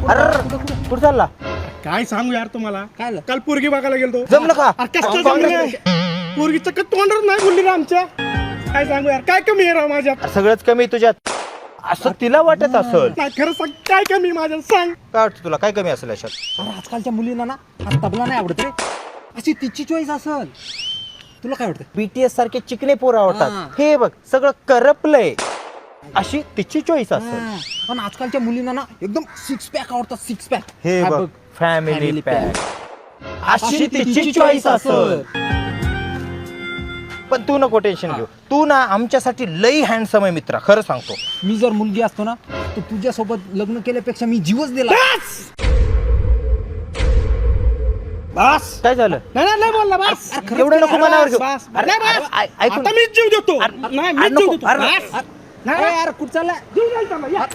अरे कुठं चालला? काय सांगू यार तुम्हाला. काय झालं? काल पोरगी बघायला गेलतो. जमलं का? कसं जमलं? पोरगी चक्क तोंडावर नाही बोलली रे आमच्या. काय सांगू यार, काय कमी आहे राव माझ्यात? सगळंच कमी आहे तुझ्यात असं तिला वाटत असेल. नाही खरं सांग, काय कमी आहे माझ्यात सांग. काय वाटतं तुला काय कमी असेल याच्यात? अरे आजकालच्या मुलींना ना हा तबला नाही आवडत रे. अशी तिची चॉईस असल. तुला काय वाटतं? बीटीएस सारखे चिकने पोर आवडतात. हा. हे बघ सगळं करपलंय. अशी तिची चॉईस असेल. हा. पण आजकालच्या मुलींना ना एकदम सिक्स पॅक आवडतात. Six pack. हे बघ फॅमिली Family पॅक. अशी तिची चॉईस असेल. पण तू नको टेन्शन घेऊ. तू ना आमच्यासाठी लई हँडसम आहे मित्रा, खरं सांगतो. मी जर मुलगी असतो ना तर तुझ्यासोबत लग्न केल्यापेक्षा मी जीवच दिला. बस. काय झालं? नाही बोलला बस. एवढं नको मनावर घेऊ. बस. अरे, नाही, बस. अरे, ऐकून आता मीच जीव देतो. अरे, नाही अरे, मीच जीव नको. देतो. अरे, बस. अरे यार कुठं चालला? जीव द्यायचा ना, या.